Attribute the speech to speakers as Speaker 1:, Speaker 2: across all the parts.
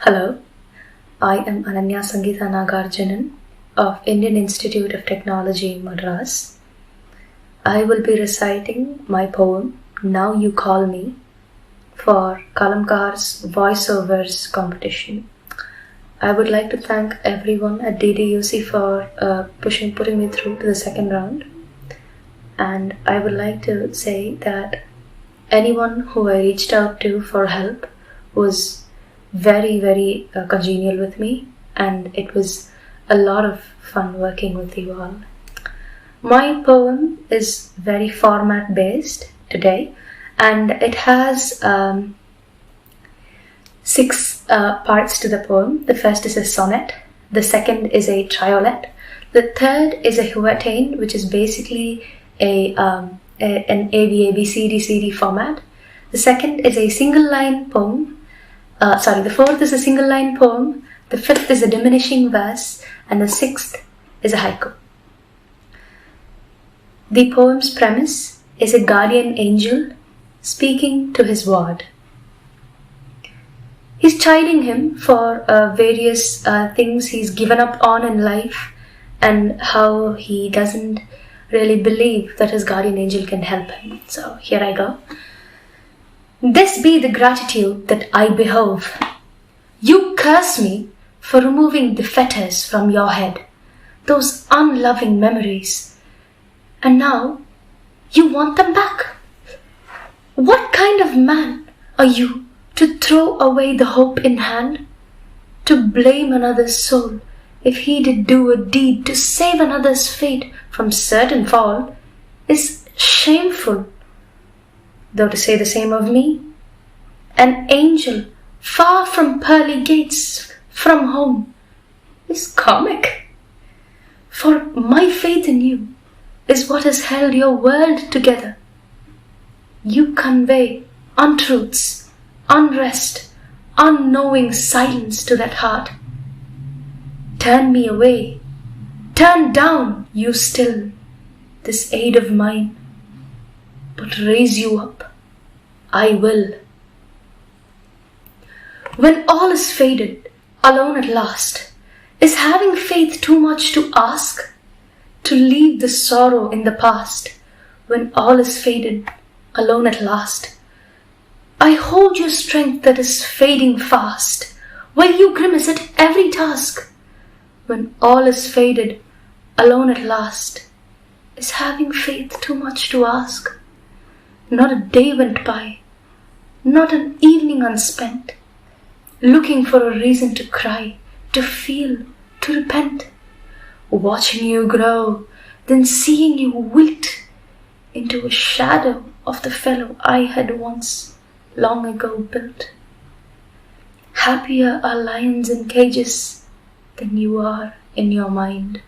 Speaker 1: Hello, I am Ananya Sangeeta Nagarjunan of Indian Institute of Technology, Madras. I will be reciting my poem, Now You Call Me, for Kalamkaar's voiceovers competition. I would like to thank everyone at DDUC for putting me through to the second round. And I would like to say that anyone who I reached out to for help was very congenial with me, and it was a lot of fun working with you all. My poem is very format based today, and it has 6 parts to the poem. The first is a sonnet, the second is a triolet, the third is a huatain, which is basically an ABABCDCD format. The second is a single line poem. The fourth is a single line poem, the fifth is a diminishing verse, and the sixth is a haiku. The poem's premise is a guardian angel speaking to his ward. He's chiding him for various things he's given up on in life and how he doesn't really believe that his guardian angel can help him. So here I go. This be the gratitude that I behove. You curse me for removing the fetters from your head, those unloving memories. And now you want them back. What kind of man are you to throw away the hope in hand? To blame another's soul if he did do a deed to save another's fate from certain fall is shameful. Though to say the same of me, an angel far from pearly gates, from home, is comic. For my faith in you is what has held your world together. You convey untruths, unrest, unknowing silence to that heart. Turn me away, turn down, you still, this aid of mine, but raise you up, I will. When all is faded, alone at last, is having faith too much to ask? To leave the sorrow in the past, when all is faded, alone at last. I hold your strength that is fading fast, while you grimace at every task. When all is faded, alone at last, is having faith too much to ask? Not a day went by, not an evening unspent, looking for a reason to cry, to feel, to repent. Watching you grow, then seeing you wilt into a shadow of the fellow I had once long ago built. Happier are lions in cages than you are in your mind.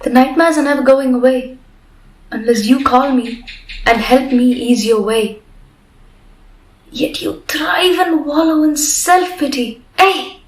Speaker 1: The nightmares are never going away unless you call me and help me ease your way. Yet you thrive and wallow in self-pity. Hey!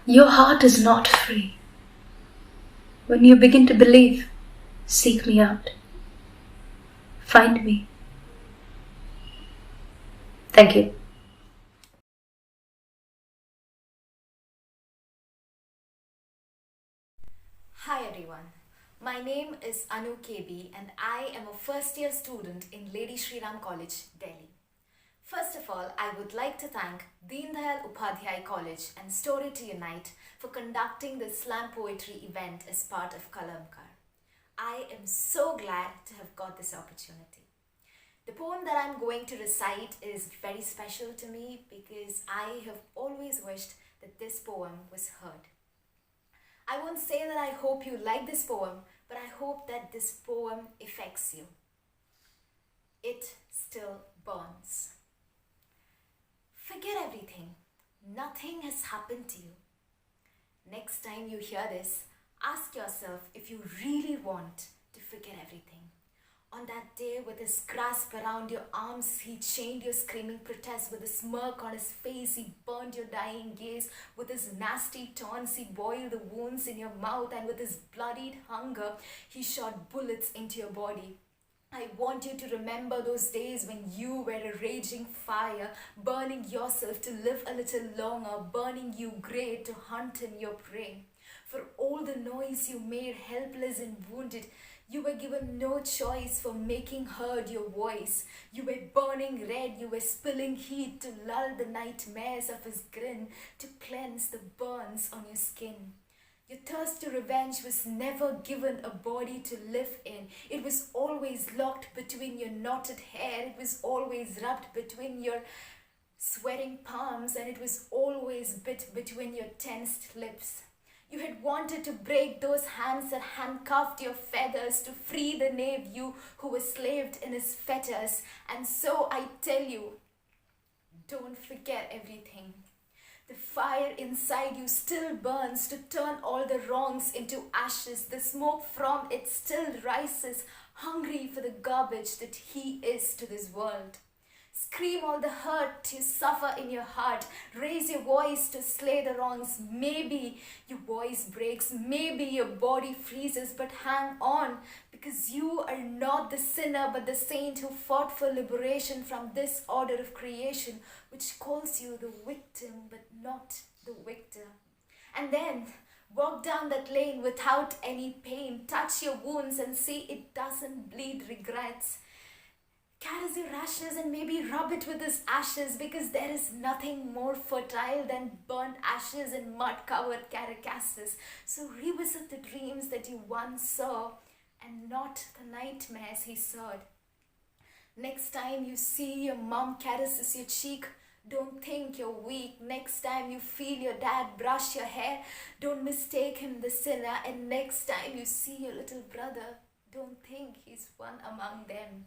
Speaker 1: Your heart is not free. When you begin to believe, seek me out. Find me. Thank you.
Speaker 2: Hi everyone, my name is Anu KB and I am a first year student in Lady Shri Ram College, Delhi. First of all, I would like to thank Deen Dayal Upadhyaya College and Story to Unite for conducting this slam poetry event as part of Kalamkaar. I am so glad to have got this opportunity. The poem that I'm going to recite is very special to me because I have always wished that this poem was heard. I won't say that I hope you like this poem, but I hope that this poem affects you. It still burns. Forget everything. Nothing has happened to you. Next time you hear this, ask yourself if you really want to forget everything. On that day with his grasp around your arms, he chained your screaming protest. With a smirk on his face, he burned your dying gaze. With his nasty taunts, he boiled the wounds in your mouth. And with his bloodied hunger, he shot bullets into your body. I want you to remember those days when you were a raging fire, burning yourself to live a little longer, burning you grey to hunt in your prey. For all the noise you made, helpless and wounded, you were given no choice for making heard your voice. You were burning red, you were spilling heat to lull the nightmares of his grin, to cleanse the burns on your skin. Your thirst to revenge was never given a body to live in. It was always locked between your knotted hair. It was always rubbed between your sweating palms, and it was always bit between your tensed lips. You had wanted to break those hands that handcuffed your feathers to free the knave you who was slaved in his fetters. And so I tell you, don't forget everything. The fire inside you still burns to turn all the wrongs into ashes. The smoke from it still rises, hungry for the garbage that he is to this world. Scream all the hurt you suffer in your heart. Raise your voice to slay the wrongs. Maybe your voice breaks, maybe your body freezes, but hang on, because you are not the sinner but the saint who fought for liberation from this order of creation, which calls you the victim but not the victor. And then walk down that lane without any pain. Touch your wounds and see it doesn't bleed regrets. Caress your ashes and maybe rub it with his ashes, because there is nothing more fertile than burnt ashes and mud-covered carcasses. So revisit the dreams that you once saw and not the nightmares he sowed. Next time you see your mom caresses your cheek, don't think you're weak. Next time you feel your dad brush your hair, don't mistake him the sinner. And next time you see your little brother, don't think he's one among them.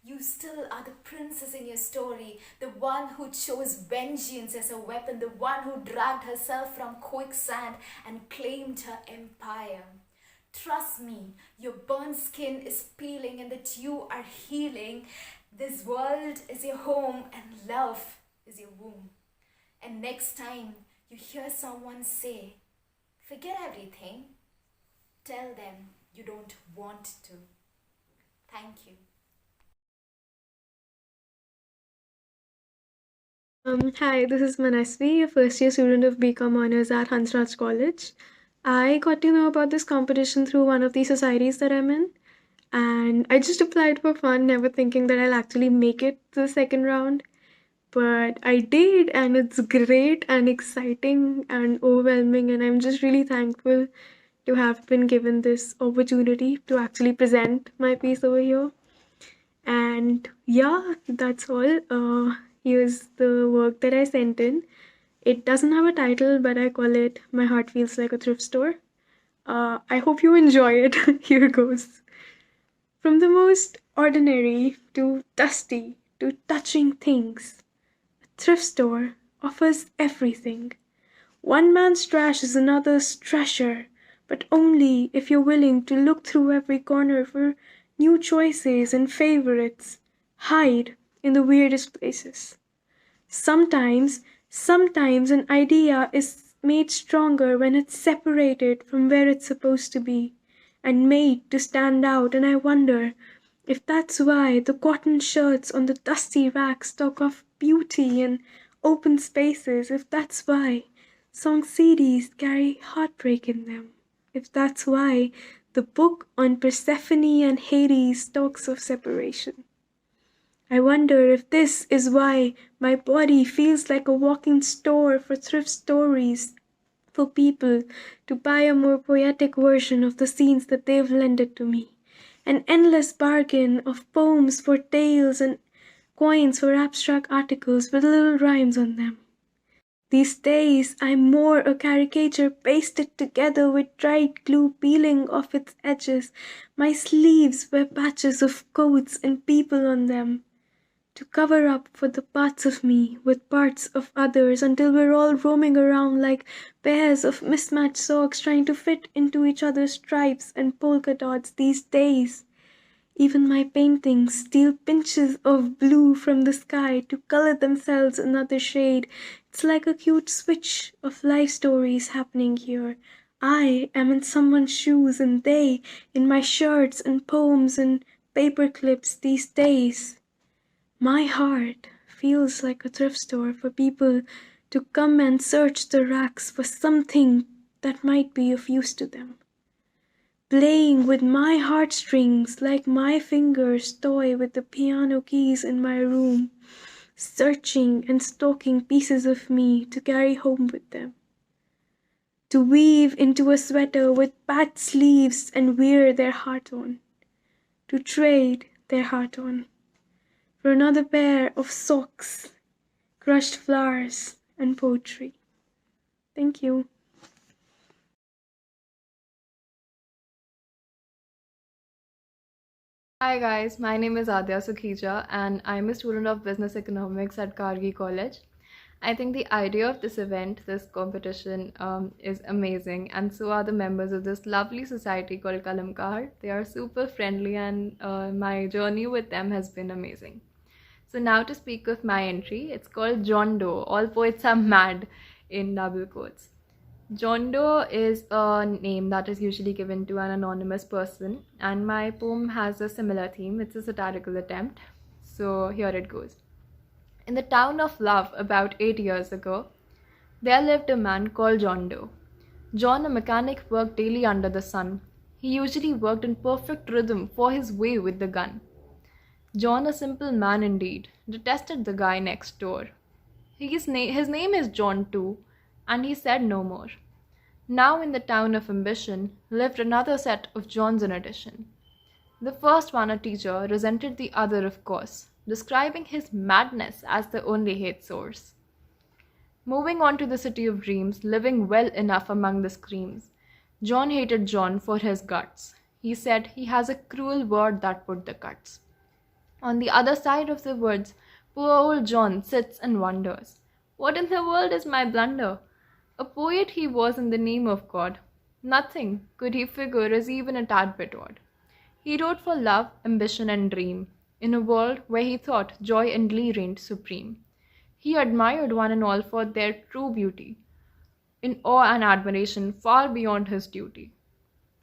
Speaker 2: You still are the princess in your story, the one who chose vengeance as a weapon, the one who dragged herself from quicksand and claimed her empire. Trust me, your burnt skin is peeling and that you are healing. This world is your home and love is your womb. And next time you hear someone say, forget everything, tell them you don't want to. Thank you.
Speaker 3: Hi, this is Manasvi, a first year student of BCom Honors at Hansraj College. I got to know about this competition through one of the societies that I'm in, and I just applied for fun, never thinking that I'll actually make it to the second round. But I did, and it's great and exciting and overwhelming, and I'm just really thankful to have been given this opportunity to actually present my piece over here. And yeah, that's all. Here's the work that I sent in. It doesn't have a title, but I call it My Heart Feels Like a Thrift Store. I hope you enjoy it. Here goes. From the most ordinary to dusty to touching things, a thrift store offers everything. One man's trash is another's treasure, but only if you're willing to look through every corner for new choices and favorites. Hide in the weirdest places. Sometimes an idea is made stronger when it's separated from where it's supposed to be and made to stand out. And I wonder if that's why the cotton shirts on the dusty racks talk of beauty and open spaces, if that's why song CDs carry heartbreak in them, if that's why the book on Persephone and Hades talks of separation. I wonder if this is why my body feels like a walking store for thrift stories, for people to buy a more poetic version of the scenes that they've lended to me. An endless bargain of poems for tales and coins for abstract articles with little rhymes on them. These days I'm more a caricature pasted together with dried glue peeling off its edges. My sleeves wear patches of coats and people on them to cover up for the parts of me with parts of others until we're all roaming around like pairs of mismatched socks trying to fit into each other's stripes and polka dots these days. Even my paintings steal pinches of blue from the sky to color themselves another shade. It's like a cute switch of life stories happening here. I am in someone's shoes and they in my shirts and poems and paper clips these days. My heart feels like a thrift store for people to come and search the racks for something that might be of use to them. Playing with my heartstrings like my fingers toy with the piano keys in my room, searching and stalking pieces of me to carry home with them. To weave into a sweater with patched sleeves and wear their heart on. To trade their heart on. For another pair of socks, crushed flowers, and poetry. Thank you.
Speaker 4: Hi guys, my name is Adya Sukhija and I'm a student of Business Economics at Kargi College. I think the idea of this event, this competition, is amazing, and so are the members of this lovely society called Kalamkaar. They are super friendly and my journey with them has been amazing. So now to speak of my entry, it's called John Doe. All poets are mad in double quotes. John Doe is a name that is usually given to an anonymous person, and my poem has a similar theme. It's a satirical attempt. So here it goes. In the town of Love, about 8 years ago, there lived a man called John Doe. John, a mechanic, worked daily under the sun. He usually worked in perfect rhythm for his way with the gun. John, a simple man indeed, detested the guy next door. His name is John too, and he said no more. Now in the town of Ambition lived another set of Johns in addition. The first one, a teacher, resented the other, of course, describing his madness as the only hate source. Moving on to the city of dreams, living well enough among the screams, John hated John for his guts. He said he has a cruel word that put the cuts. On the other side of the woods, poor old John sits and wonders, what in the world is my blunder? A poet he was in the name of God. Nothing could he figure as even a tad bit odd. He wrote for love, ambition and dream, in a world where he thought joy and glee reigned supreme. He admired one and all for their true beauty, in awe and admiration far beyond his duty.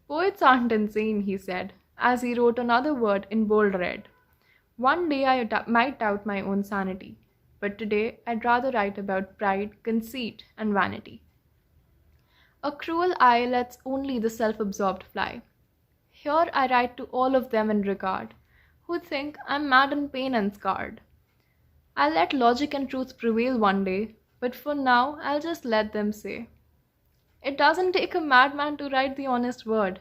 Speaker 4: Poets aren't insane, he said, as he wrote another word in bold red. One day I might doubt my own sanity, but today I'd rather write about pride, conceit, and vanity. A cruel eye lets only the self-absorbed fly. Here I write to all of them in regard, who think I'm mad in pain and scarred. I'll let logic and truth prevail one day, but for now I'll just let them say. It doesn't take a madman to write the honest word.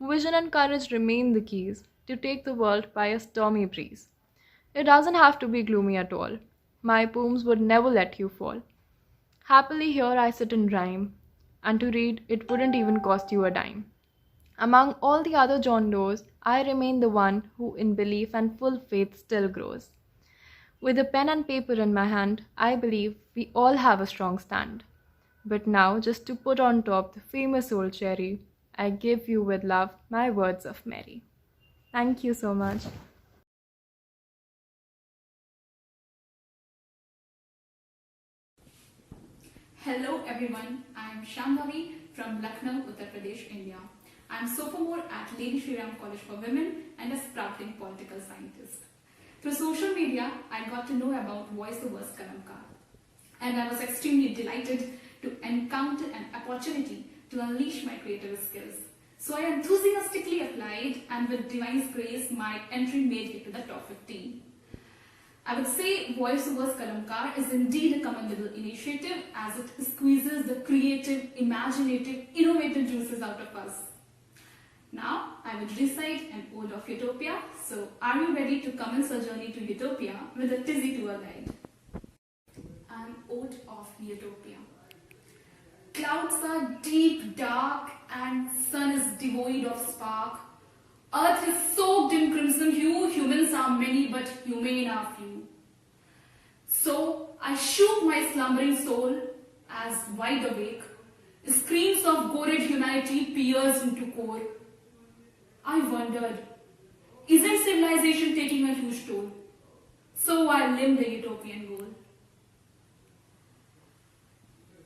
Speaker 4: Vision and courage remain the keys to take the world by a stormy breeze. It doesn't have to be gloomy at all. My poems would never let you fall. Happily here I sit and rhyme, and to read it wouldn't even cost you a dime. Among all the other John Does, I remain the one who in belief and full faith still grows. With a pen and paper in my hand, I believe we all have a strong stand. But now, just to put on top the famous old cherry, I give you with love my words of Mary. Thank you so much.
Speaker 5: Hello everyone, I am Shambhavi from Lucknow, Uttar Pradesh, India. I am sophomore at Lady Shri Ram College for Women and a sprouting political scientist. Through social media, I got to know about Voice Overs Kalamkaar, and I was extremely delighted to encounter an opportunity to unleash my creative skills. So I enthusiastically applied, and with divine grace, my entry made it to the top 15. I would say Voice Overs Kalamkaar is indeed a commendable initiative as it squeezes the creative, imaginative, innovative juices out of us. Now, I would recite an ode of Utopia. So, are you ready to commence a journey to Utopia with a Tizzy tour guide? An ode of Utopia. Clouds are deep, dark, and sun is devoid of spark. Earth is soaked in crimson hue, humans are many but humane are few. So I shook my slumbering soul as wide awake, screams of gored humanity pierced into core. I wondered, isn't civilization taking a huge toll? So I limbed the utopian goal.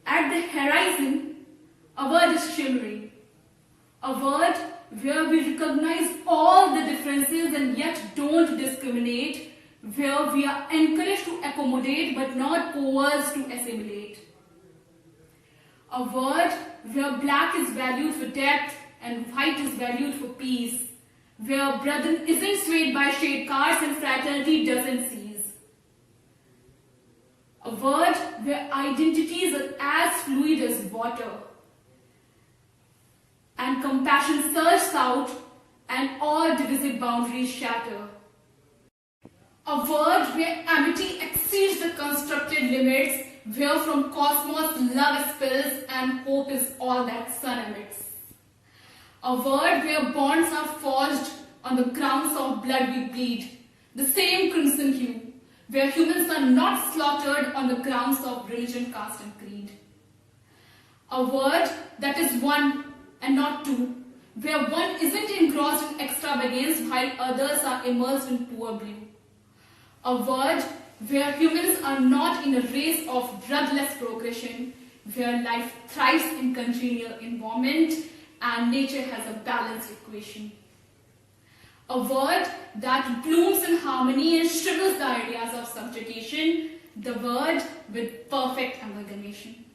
Speaker 5: At the horizon, a word is shimmering, a word where we recognize all the differences and yet don't discriminate, where we are encouraged to accommodate but not coerced to assimilate. A world where black is valued for depth and white is valued for peace, where brotherhood isn't swayed by shade cards and fraternity doesn't cease. A world where identities are as fluid as water and compassion surges out and all divisive boundaries shatter. A world where amity exceeds the constructed limits, where from cosmos love spills and hope is all that sun emits. A world where bonds are forged on the grounds of blood we bleed, the same crimson hue, where humans are not slaughtered on the grounds of religion, caste and creed. A world that is one and not two, where one isn't engrossed in extravagance while others are immersed in poor blue. A world where humans are not in a race of drugless progression, where life thrives in congenial environment and nature has a balanced equation. A world that blooms in harmony and shrivels the ideas of subjugation, the world with perfect amalgamation.